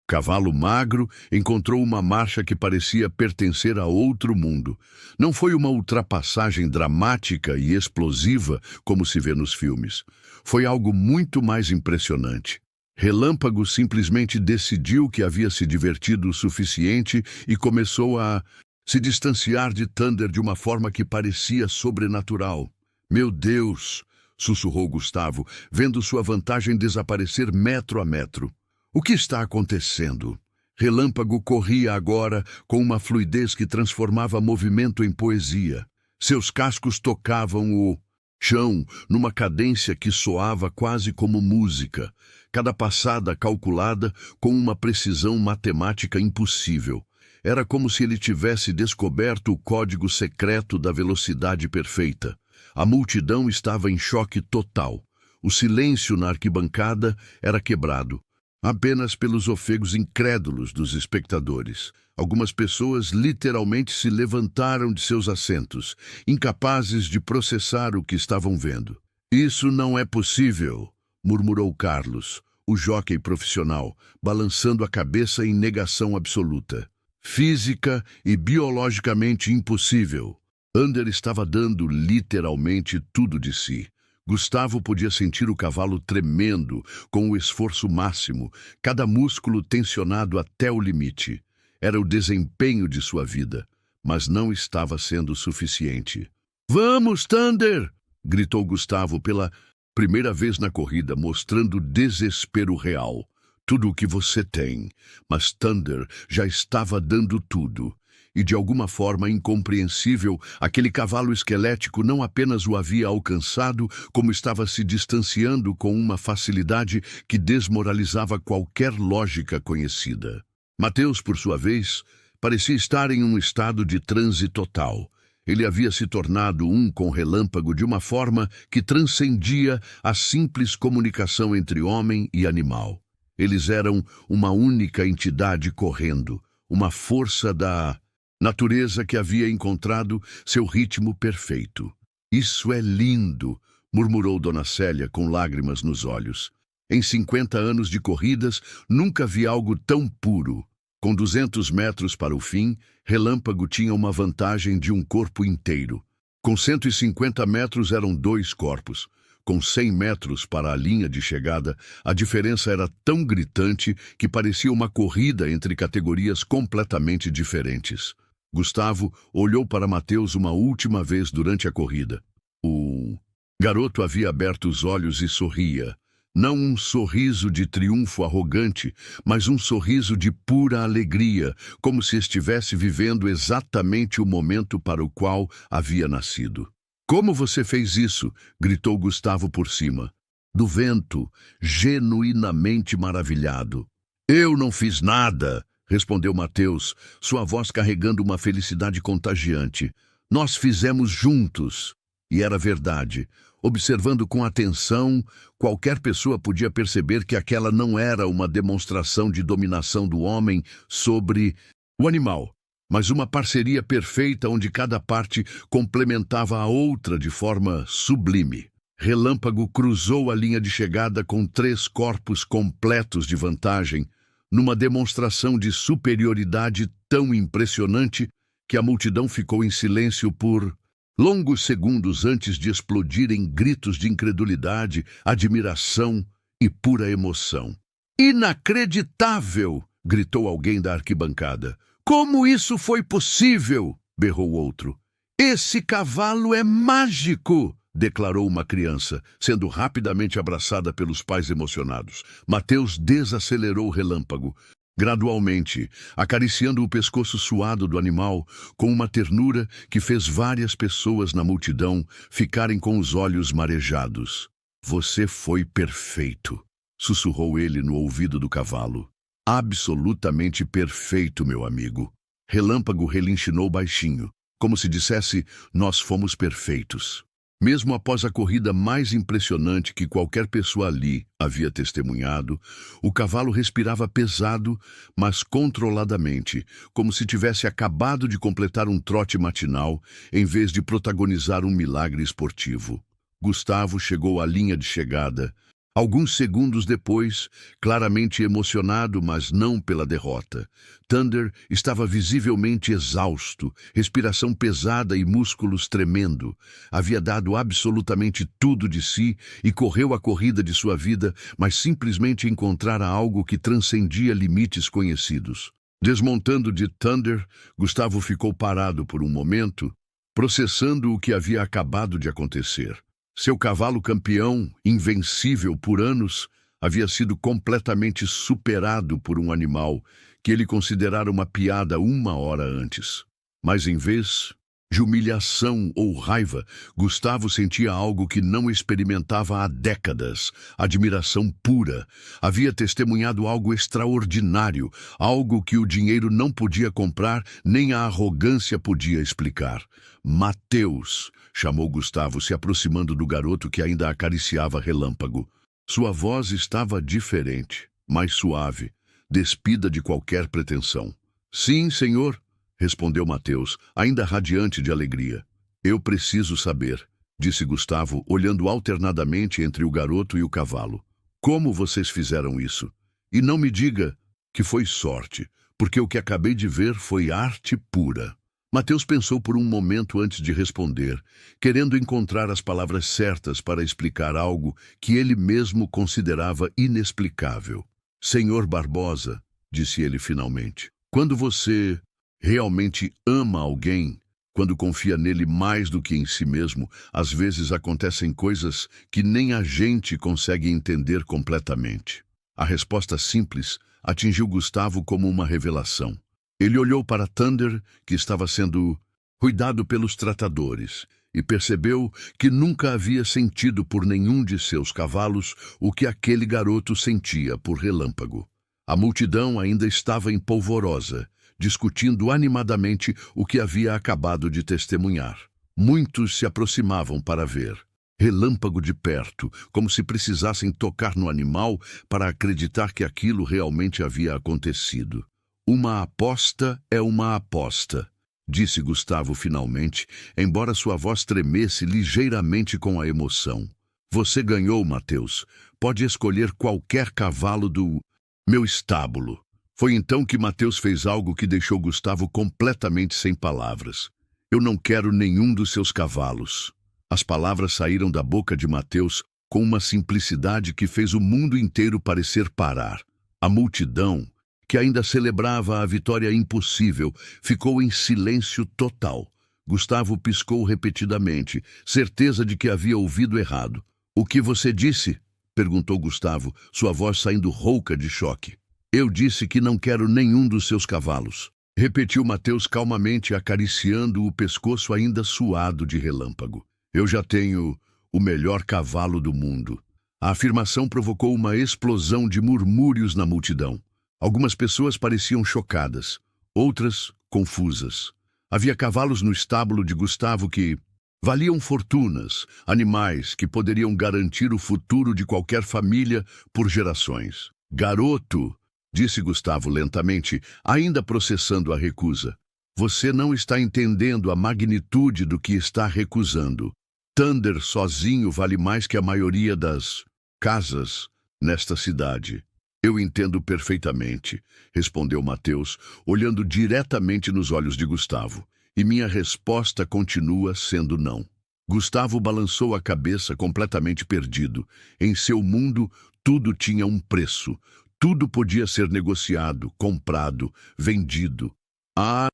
cavalo magro, encontrou uma marcha que parecia pertencer a outro mundo. Não foi uma ultrapassagem dramática e explosiva, como se vê nos filmes. Foi algo muito mais impressionante. Relâmpago simplesmente decidiu que havia se divertido o suficiente e começou a se distanciar de Thunder de uma forma que parecia sobrenatural. Meu Deus! Sussurrou Gustavo, vendo sua vantagem desaparecer metro a metro. O que está acontecendo? Relâmpago corria agora com uma fluidez que transformava movimento em poesia. Seus cascos tocavam o chão numa cadência que soava quase como música, cada passada calculada com uma precisão matemática impossível. Era como se ele tivesse descoberto o código secreto da velocidade perfeita. A multidão estava em choque total. O silêncio na arquibancada era quebrado, apenas pelos ofegos incrédulos dos espectadores. Algumas pessoas literalmente se levantaram de seus assentos, incapazes de processar o que estavam vendo. Isso não é possível, murmurou Carlos, o jóquei profissional, balançando a cabeça em negação absoluta. Física e biologicamente impossível. Thunder estava dando literalmente tudo de si. Gustavo podia sentir o cavalo tremendo, com o esforço máximo, cada músculo tensionado até o limite. Era o desempenho de sua vida, mas não estava sendo suficiente. "Vamos, Thunder!" gritou Gustavo pela primeira vez na corrida, mostrando desespero real. Tudo o que você tem, mas Thunder já estava dando tudo. E de alguma forma incompreensível, aquele cavalo esquelético não apenas o havia alcançado, como estava se distanciando com uma facilidade que desmoralizava qualquer lógica conhecida. Mateus, por sua vez, parecia estar em um estado de transe total. Ele havia se tornado um com Relâmpago de uma forma que transcendia a simples comunicação entre homem e animal. Eles eram uma única entidade correndo, uma força da natureza que havia encontrado seu ritmo perfeito. "Isso é lindo", murmurou Dona Célia com lágrimas nos olhos. Em 50 anos de corridas, nunca vi algo tão puro. Com 200 metros para o fim, Relâmpago tinha uma vantagem de um corpo inteiro. Com 150 metros eram 2 corpos. Com 100 metros para a linha de chegada, a diferença era tão gritante que parecia uma corrida entre categorias completamente diferentes. Gustavo olhou para Mateus uma última vez durante a corrida. O garoto havia aberto os olhos e sorria. Não um sorriso de triunfo arrogante, mas um sorriso de pura alegria, como se estivesse vivendo exatamente o momento para o qual havia nascido. "Como você fez isso?" gritou Gustavo por cima. Do vento, genuinamente maravilhado. "Eu não fiz nada", respondeu Mateus, sua voz carregando uma felicidade contagiante. "Nós fizemos juntos." E era verdade. Observando com atenção, qualquer pessoa podia perceber que aquela não era uma demonstração de dominação do homem sobre o animal, mas uma parceria perfeita onde cada parte complementava a outra de forma sublime. Relâmpago cruzou a linha de chegada com 3 corpos completos de vantagem, numa demonstração de superioridade tão impressionante que a multidão ficou em silêncio por longos segundos antes de explodir em gritos de incredulidade, admiração e pura emoção. "Inacreditável!" gritou alguém da arquibancada. "Como isso foi possível?" berrou outro. "Esse cavalo é mágico!" declarou uma criança, sendo rapidamente abraçada pelos pais emocionados. Mateus desacelerou o relâmpago, gradualmente, acariciando o pescoço suado do animal com uma ternura que fez várias pessoas na multidão ficarem com os olhos marejados. "Você foi perfeito", sussurrou ele no ouvido do cavalo. "Absolutamente perfeito, meu amigo." Relâmpago relinchinou baixinho, como se dissesse: "Nós fomos perfeitos." Mesmo após a corrida mais impressionante que qualquer pessoa ali havia testemunhado, o cavalo respirava pesado, mas controladamente, como se tivesse acabado de completar um trote matinal, em vez de protagonizar um milagre esportivo. Gustavo chegou à linha de chegada, alguns segundos depois, claramente emocionado, mas não pela derrota. Thunder estava visivelmente exausto, respiração pesada e músculos tremendo. Havia dado absolutamente tudo de si e correu a corrida de sua vida, mas simplesmente encontrara algo que transcendia limites conhecidos. Desmontando de Thunder, Gustavo ficou parado por um momento, processando o que havia acabado de acontecer. Seu cavalo campeão, invencível por anos, havia sido completamente superado por um animal que ele considerara uma piada uma hora antes. Mas em vez de humilhação ou raiva, Gustavo sentia algo que não experimentava há décadas: admiração pura. Havia testemunhado algo extraordinário, algo que o dinheiro não podia comprar, nem a arrogância podia explicar. "Mateus", chamou Gustavo, se aproximando do garoto que ainda acariciava Relâmpago. Sua voz estava diferente, mais suave, despida de qualquer pretensão. "Sim, senhor", respondeu Mateus, ainda radiante de alegria. "Eu preciso saber", disse Gustavo, olhando alternadamente entre o garoto e o cavalo. "Como vocês fizeram isso? E não me diga que foi sorte, porque o que acabei de ver foi arte pura." Mateus pensou por um momento antes de responder, querendo encontrar as palavras certas para explicar algo que ele mesmo considerava inexplicável. "Senhor Barbosa", disse ele finalmente, "quando você realmente ama alguém, quando confia nele mais do que em si mesmo, às vezes acontecem coisas que nem a gente consegue entender completamente." A resposta simples atingiu Gustavo como uma revelação. Ele olhou para Thunder, que estava sendo cuidado pelos tratadores, e percebeu que nunca havia sentido por nenhum de seus cavalos o que aquele garoto sentia por Relâmpago. A multidão ainda estava em polvorosa, discutindo animadamente o que havia acabado de testemunhar. Muitos se aproximavam para ver Relâmpago de perto, como se precisassem tocar no animal para acreditar que aquilo realmente havia acontecido. "Uma aposta é uma aposta", disse Gustavo finalmente, embora sua voz tremesse ligeiramente com a emoção. "Você ganhou, Mateus. Pode escolher qualquer cavalo do meu estábulo." Foi então que Mateus fez algo que deixou Gustavo completamente sem palavras. "Eu não quero nenhum dos seus cavalos." As palavras saíram da boca de Mateus com uma simplicidade que fez o mundo inteiro parecer parar. A multidão, que ainda celebrava a vitória impossível, ficou em silêncio total. Gustavo piscou repetidamente, certeza de que havia ouvido errado. "O que você disse?" perguntou Gustavo, sua voz saindo rouca de choque. "Eu disse que não quero nenhum dos seus cavalos", repetiu Mateus calmamente, acariciando o pescoço ainda suado de Relâmpago. "Eu já tenho o melhor cavalo do mundo." A afirmação provocou uma explosão de murmúrios na multidão. Algumas pessoas pareciam chocadas, outras confusas. Havia cavalos no estábulo de Gustavo que valiam fortunas, animais que poderiam garantir o futuro de qualquer família por gerações. "Garoto", disse Gustavo lentamente, ainda processando a recusa, "você não está entendendo a magnitude do que está recusando. Thunder sozinho vale mais que a maioria das casas nesta cidade." "Eu entendo perfeitamente", respondeu Mateus, olhando diretamente nos olhos de Gustavo. E minha resposta continua sendo não. Gustavo balançou a cabeça, completamente perdido. Em seu mundo, tudo tinha um preço. Tudo podia ser negociado, comprado, vendido. A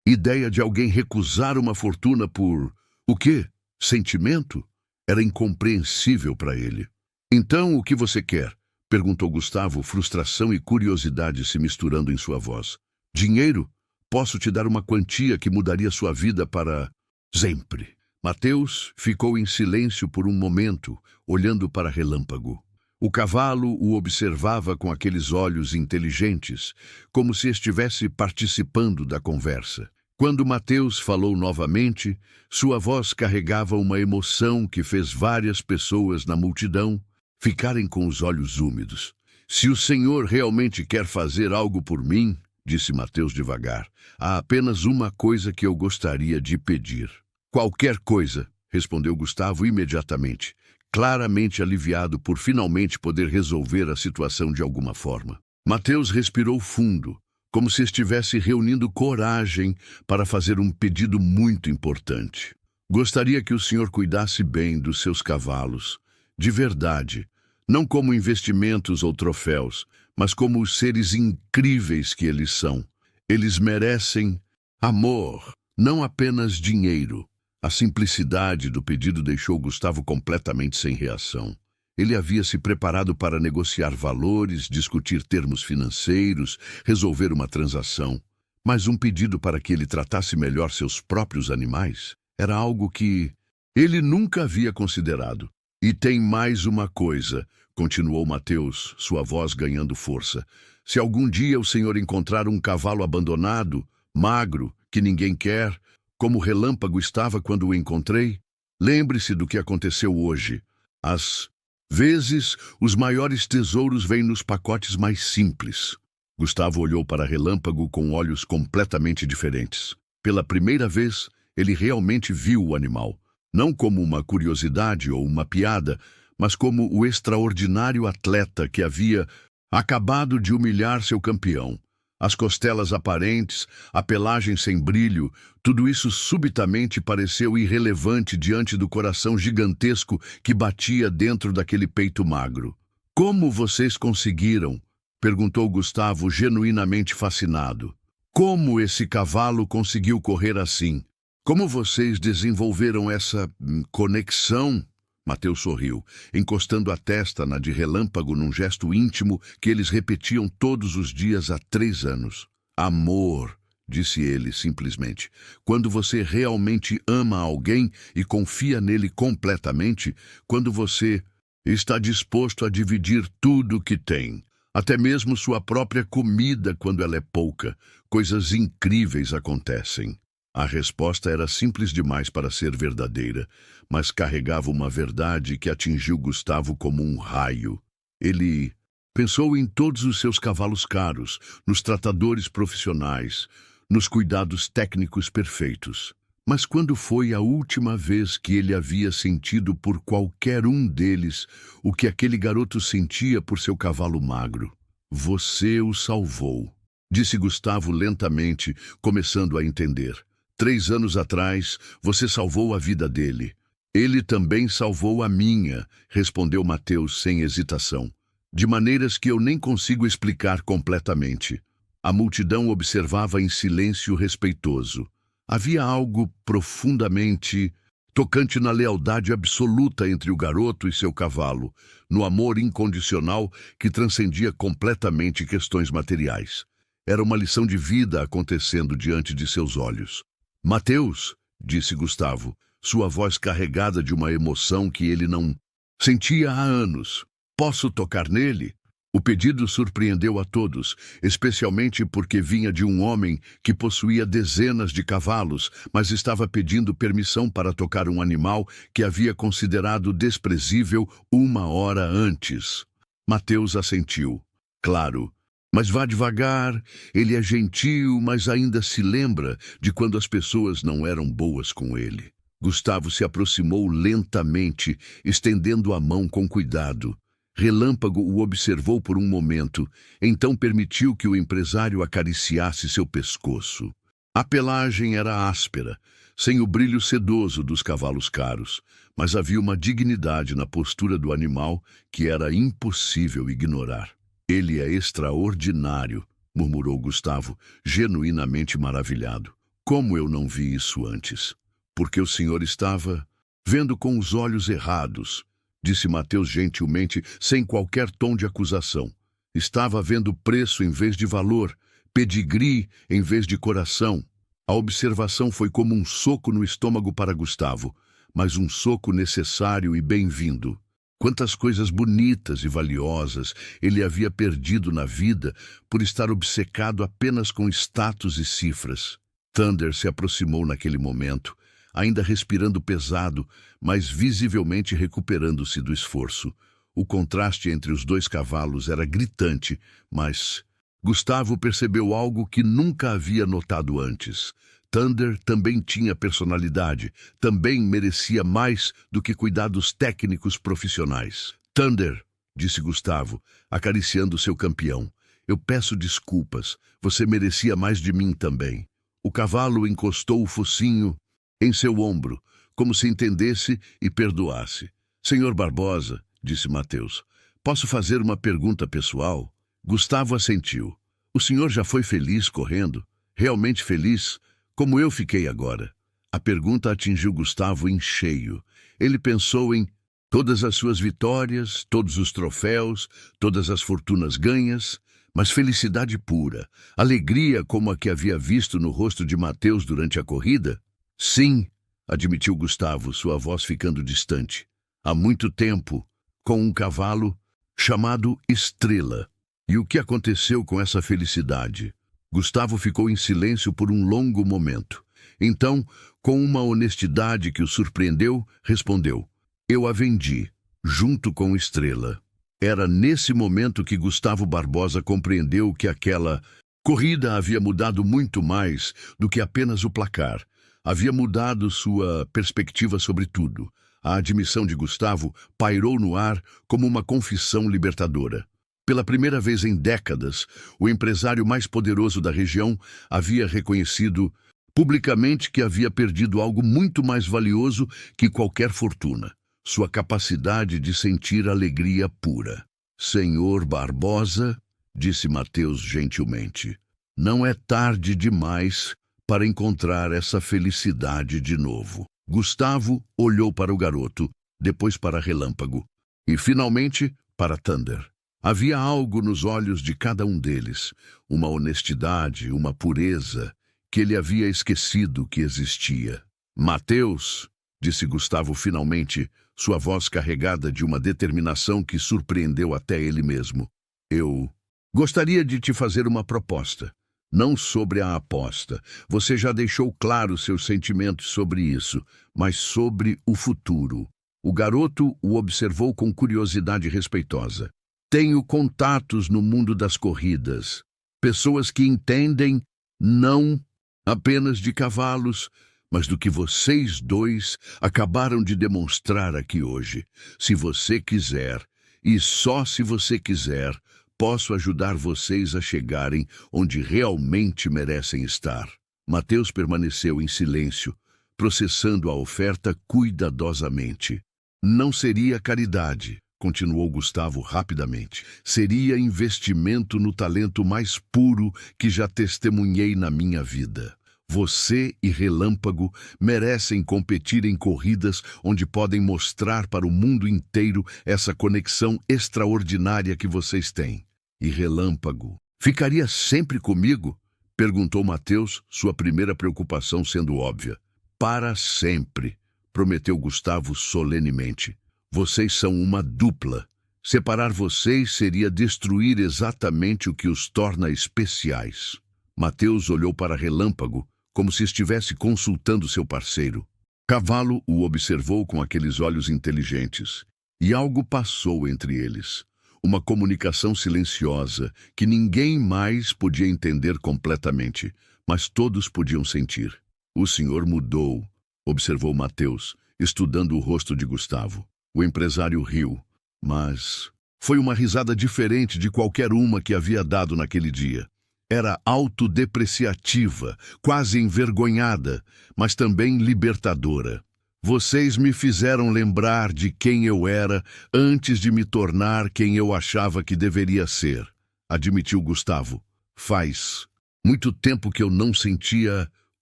ideia de alguém recusar uma fortuna por... o quê? Sentimento? Era incompreensível para ele. Então, o que você quer? Perguntou Gustavo, frustração e curiosidade se misturando em sua voz. Dinheiro? Posso te dar uma quantia que mudaria sua vida para... sempre. Mateus ficou em silêncio por um momento, olhando para Relâmpago. O cavalo o observava com aqueles olhos inteligentes, como se estivesse participando da conversa. Quando Mateus falou novamente, sua voz carregava uma emoção que fez várias pessoas na multidão ficarem com os olhos úmidos. Se o Senhor realmente quer fazer algo por mim, disse Mateus devagar, há apenas uma coisa que eu gostaria de pedir. Qualquer coisa, respondeu Gustavo imediatamente, claramente aliviado por finalmente poder resolver a situação de alguma forma. Mateus respirou fundo, como se estivesse reunindo coragem para fazer um pedido muito importante. Gostaria que o senhor cuidasse bem dos seus cavalos, de verdade, não como investimentos ou troféus, mas como os seres incríveis que eles são. Eles merecem amor, não apenas dinheiro. A simplicidade do pedido deixou Gustavo completamente sem reação. Ele havia se preparado para negociar valores, discutir termos financeiros, resolver uma transação. Mas um pedido para que ele tratasse melhor seus próprios animais era algo que ele nunca havia considerado. E tem mais uma coisa, continuou Mateus, sua voz ganhando força. Se algum dia o senhor encontrar um cavalo abandonado, magro, que ninguém quer, como o Relâmpago estava quando o encontrei, lembre-se do que aconteceu hoje. Às vezes, os maiores tesouros vêm nos pacotes mais simples. Gustavo olhou para Relâmpago com olhos completamente diferentes. Pela primeira vez, ele realmente viu o animal. Não como uma curiosidade ou uma piada, mas como o extraordinário atleta que havia acabado de humilhar seu campeão. As costelas aparentes, a pelagem sem brilho, tudo isso subitamente pareceu irrelevante diante do coração gigantesco que batia dentro daquele peito magro. Como vocês conseguiram? Perguntou Gustavo, genuinamente fascinado. Como esse cavalo conseguiu correr assim? Como vocês desenvolveram essa conexão? Mateus sorriu, encostando a testa na de Relâmpago num gesto íntimo que eles repetiam todos os dias há 3 anos. Amor, disse ele simplesmente. Quando você realmente ama alguém e confia nele completamente, quando você está disposto a dividir tudo o que tem, até mesmo sua própria comida quando ela é pouca, coisas incríveis acontecem. A resposta era simples demais para ser verdadeira, mas carregava uma verdade que atingiu Gustavo como um raio. Ele pensou em todos os seus cavalos caros, nos tratadores profissionais, nos cuidados técnicos perfeitos. Mas quando foi a última vez que ele havia sentido por qualquer um deles o que aquele garoto sentia por seu cavalo magro? Você o salvou, disse Gustavo lentamente, começando a entender. 3 anos atrás, você salvou a vida dele. Ele também salvou a minha, respondeu Mateus sem hesitação, de maneiras que eu nem consigo explicar completamente. A multidão observava em silêncio respeitoso. Havia algo profundamente tocante na lealdade absoluta entre o garoto e seu cavalo, no amor incondicional que transcendia completamente questões materiais. Era uma lição de vida acontecendo diante de seus olhos. Mateus, disse Gustavo, sua voz carregada de uma emoção que ele não sentia há anos. Posso tocar nele? O pedido surpreendeu a todos, especialmente porque vinha de um homem que possuía dezenas de cavalos, mas estava pedindo permissão para tocar um animal que havia considerado desprezível 1 hora antes. Mateus assentiu. Claro. Mas vá devagar, ele é gentil, mas ainda se lembra de quando as pessoas não eram boas com ele. Gustavo se aproximou lentamente, estendendo a mão com cuidado. Relâmpago o observou por um momento, então permitiu que o empresário acariciasse seu pescoço. A pelagem era áspera, sem o brilho sedoso dos cavalos caros, mas havia uma dignidade na postura do animal que era impossível ignorar. Ele é extraordinário, murmurou Gustavo, genuinamente maravilhado. Como eu não vi isso antes? Porque o senhor estava vendo com os olhos errados, disse Mateus gentilmente, sem qualquer tom de acusação. Estava vendo preço em vez de valor, pedigree em vez de coração. A observação foi como um soco no estômago para Gustavo, mas um soco necessário e bem-vindo. Quantas coisas bonitas e valiosas ele havia perdido na vida por estar obcecado apenas com status e cifras. Thunder se aproximou naquele momento, ainda respirando pesado, mas visivelmente recuperando-se do esforço. O contraste entre os dois cavalos era gritante, mas Gustavo percebeu algo que nunca havia notado antes. Thunder também tinha personalidade, também merecia mais do que cuidados técnicos profissionais. Thunder, disse Gustavo, acariciando seu campeão, eu peço desculpas, você merecia mais de mim também. O cavalo encostou o focinho em seu ombro, como se entendesse e perdoasse. Senhor Barbosa, disse Mateus, posso fazer uma pergunta pessoal? Gustavo assentiu. O senhor já foi feliz correndo? Realmente feliz? Como eu fiquei agora? A pergunta atingiu Gustavo em cheio. Ele pensou em todas as suas vitórias, todos os troféus, todas as fortunas ganhas, mas felicidade pura, alegria como a que havia visto no rosto de Mateus durante a corrida? Sim, admitiu Gustavo, sua voz ficando distante. Há muito tempo, com um cavalo chamado Estrela. E o que aconteceu com essa felicidade? Gustavo ficou em silêncio por um longo momento. Então, com uma honestidade que o surpreendeu, respondeu: eu a vendi, junto com Estrela. Era nesse momento que Gustavo Barbosa compreendeu que aquela corrida havia mudado muito mais do que apenas o placar. Havia mudado sua perspectiva sobre tudo. A admissão de Gustavo pairou no ar como uma confissão libertadora. Pela primeira vez em décadas, o empresário mais poderoso da região havia reconhecido publicamente que havia perdido algo muito mais valioso que qualquer fortuna: sua capacidade de sentir alegria pura. Senhor Barbosa, disse Mateus gentilmente, não é tarde demais para encontrar essa felicidade de novo. Gustavo olhou para o garoto, depois para Relâmpago e, finalmente, para Thunder. Havia algo nos olhos de cada um deles, uma honestidade, uma pureza, que ele havia esquecido que existia. Mateus, disse Gustavo finalmente, sua voz carregada de uma determinação que surpreendeu até ele mesmo. Eu gostaria de te fazer uma proposta. Não sobre a aposta. Você já deixou claro seus sentimentos sobre isso, mas sobre o futuro. O garoto o observou com curiosidade respeitosa. Tenho contatos no mundo das corridas. Pessoas que entendem não apenas de cavalos, mas do que vocês dois acabaram de demonstrar aqui hoje. Se você quiser, e só se você quiser, posso ajudar vocês a chegarem onde realmente merecem estar. Mateus permaneceu em silêncio, processando a oferta cuidadosamente. Não seria caridade, continuou Gustavo rapidamente. Seria investimento no talento mais puro que já testemunhei na minha vida. Você e Relâmpago merecem competir em corridas onde podem mostrar para o mundo inteiro essa conexão extraordinária que vocês têm. E Relâmpago ficaria sempre comigo? Perguntou Mateus, sua primeira preocupação sendo óbvia. Para sempre, prometeu Gustavo solenemente. Vocês são uma dupla. Separar vocês seria destruir exatamente o que os torna especiais. Mateus olhou para Relâmpago, como se estivesse consultando seu parceiro. Cavalo o observou com aqueles olhos inteligentes, e algo passou entre eles. Uma comunicação silenciosa que ninguém mais podia entender completamente, mas todos podiam sentir. O senhor mudou, observou Mateus, estudando o rosto de Gustavo. O empresário riu, mas foi uma risada diferente de qualquer uma que havia dado naquele dia. Era autodepreciativa, quase envergonhada, mas também libertadora. Vocês me fizeram lembrar de quem eu era antes de me tornar quem eu achava que deveria ser, admitiu Gustavo. Faz muito tempo que eu não sentia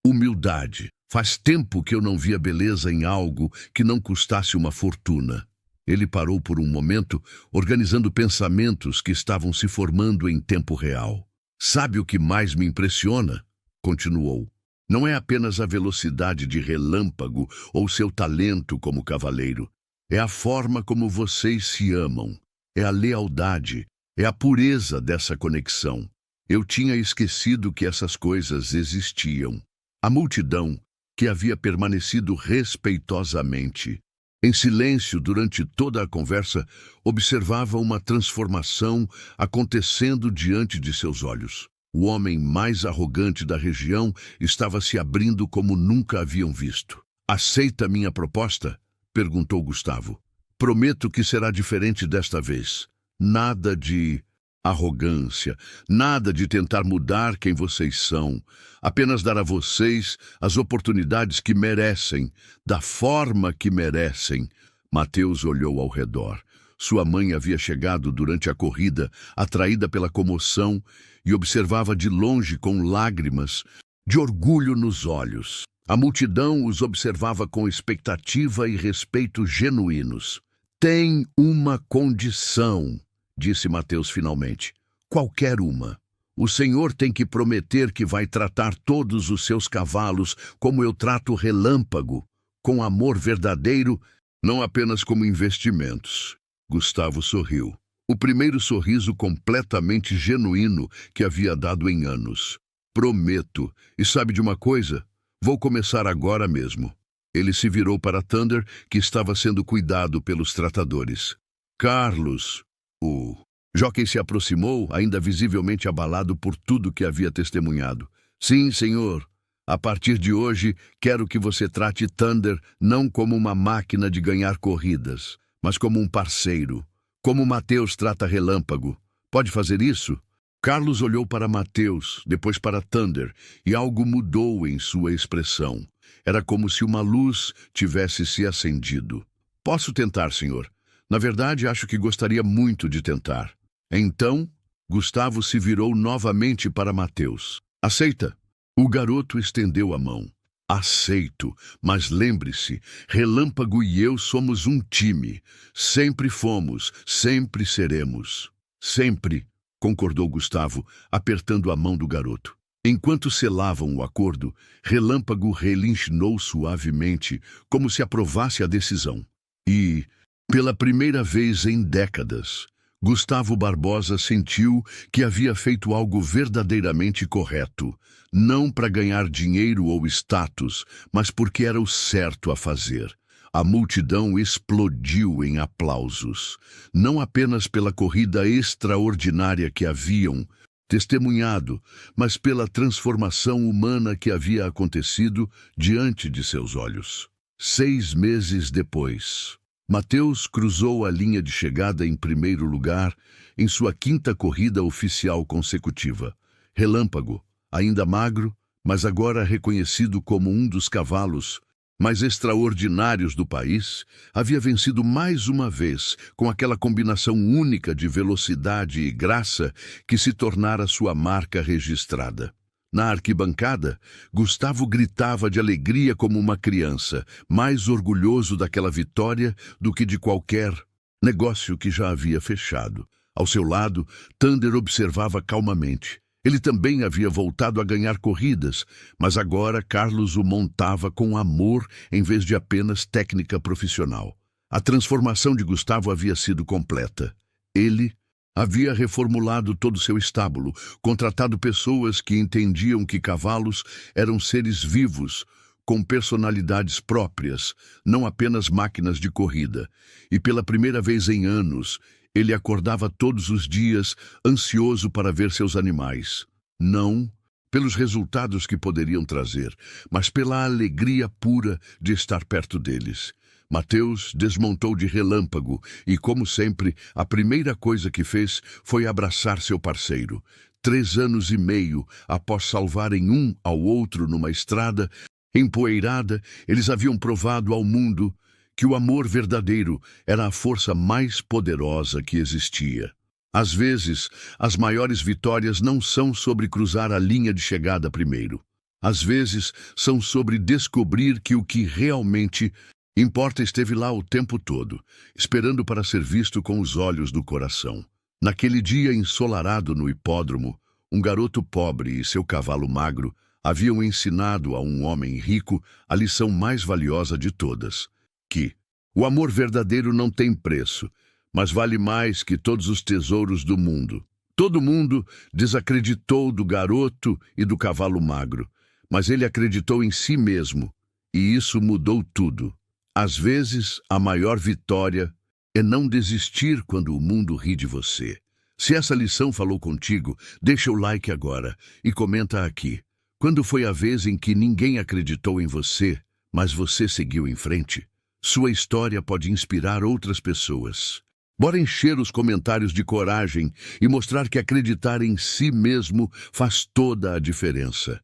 humildade. Faz tempo que eu não via beleza em algo que não custasse uma fortuna. Ele parou por um momento, organizando pensamentos que estavam se formando em tempo real. Sabe o que mais me impressiona? Continuou. Não é apenas a velocidade de relâmpago ou seu talento como cavaleiro. É a forma como vocês se amam. É a lealdade. É a pureza dessa conexão. Eu tinha esquecido que essas coisas existiam. A multidão, que havia permanecido respeitosamente, em silêncio durante toda a conversa, observava uma transformação acontecendo diante de seus olhos. O homem mais arrogante da região estava se abrindo como nunca haviam visto. Aceita minha proposta? Perguntou Gustavo. Prometo que será diferente desta vez. Nada de arrogância, nada de tentar mudar quem vocês são. Apenas dar a vocês as oportunidades que merecem, da forma que merecem. Mateus olhou ao redor. Sua mãe havia chegado durante a corrida, atraída pela comoção, e observava de longe com lágrimas de orgulho nos olhos. A multidão os observava com expectativa e respeito genuínos. Tem uma condição, disse Mateus finalmente. Qualquer uma. O Senhor tem que prometer que vai tratar todos os seus cavalos como eu trato o relâmpago, com amor verdadeiro, não apenas como investimentos. Gustavo sorriu. O primeiro sorriso completamente genuíno que havia dado em anos. Prometo. E sabe de uma coisa? Vou começar agora mesmo. Ele se virou para Thunder, que estava sendo cuidado pelos tratadores. Carlos, o jockey se aproximou, ainda visivelmente abalado por tudo que havia testemunhado. Sim, senhor. A partir de hoje, quero que você trate Thunder não como uma máquina de ganhar corridas, mas como um parceiro. Como Mateus trata Relâmpago. Pode fazer isso? Carlos olhou para Mateus, depois para Thunder, e algo mudou em sua expressão. Era como se uma luz tivesse se acendido. Posso tentar, senhor. Na verdade, acho que gostaria muito de tentar. Então, Gustavo se virou novamente para Mateus. Aceita? O garoto estendeu a mão. Aceito, mas lembre-se, Relâmpago e eu somos um time. Sempre fomos, sempre seremos. Sempre, concordou Gustavo, apertando a mão do garoto. Enquanto selavam o acordo, Relâmpago relinchinou suavemente, como se aprovasse a decisão. E, pela primeira vez em décadas, Gustavo Barbosa sentiu que havia feito algo verdadeiramente correto, não para ganhar dinheiro ou status, mas porque era o certo a fazer. A multidão explodiu em aplausos, não apenas pela corrida extraordinária que haviam testemunhado, mas pela transformação humana que havia acontecido diante de seus olhos. 6 meses depois, Mateus cruzou a linha de chegada em primeiro lugar em sua 5ª corrida oficial consecutiva. Relâmpago, ainda magro, mas agora reconhecido como um dos cavalos mais extraordinários do país, havia vencido mais uma vez com aquela combinação única de velocidade e graça que se tornara sua marca registrada. Na arquibancada, Gustavo gritava de alegria como uma criança, mais orgulhoso daquela vitória do que de qualquer negócio que já havia fechado. Ao seu lado, Thunder observava calmamente. Ele também havia voltado a ganhar corridas, mas agora Carlos o montava com amor em vez de apenas técnica profissional. A transformação de Gustavo havia sido completa. Ele havia reformulado todo o seu estábulo, contratado pessoas que entendiam que cavalos eram seres vivos, com personalidades próprias, não apenas máquinas de corrida. E pela primeira vez em anos, ele acordava todos os dias, ansioso para ver seus animais. Não pelos resultados que poderiam trazer, mas pela alegria pura de estar perto deles. Mateus desmontou de relâmpago e, como sempre, a primeira coisa que fez foi abraçar seu parceiro. 3 anos e meio após salvarem um ao outro numa estrada empoeirada, eles haviam provado ao mundo que o amor verdadeiro era a força mais poderosa que existia. Às vezes, as maiores vitórias não são sobre cruzar a linha de chegada primeiro. Às vezes, são sobre descobrir que o que realmente importa esteve lá o tempo todo, esperando para ser visto com os olhos do coração. Naquele dia ensolarado no hipódromo, um garoto pobre e seu cavalo magro haviam ensinado a um homem rico a lição mais valiosa de todas, que o amor verdadeiro não tem preço, mas vale mais que todos os tesouros do mundo. Todo mundo desacreditou do garoto e do cavalo magro, mas ele acreditou em si mesmo, e isso mudou tudo. Às vezes, a maior vitória é não desistir quando o mundo ri de você. Se essa lição falou contigo, deixa o like agora e comenta aqui. Quando foi a vez em que ninguém acreditou em você, mas você seguiu em frente? Sua história pode inspirar outras pessoas. Bora encher os comentários de coragem e mostrar que acreditar em si mesmo faz toda a diferença.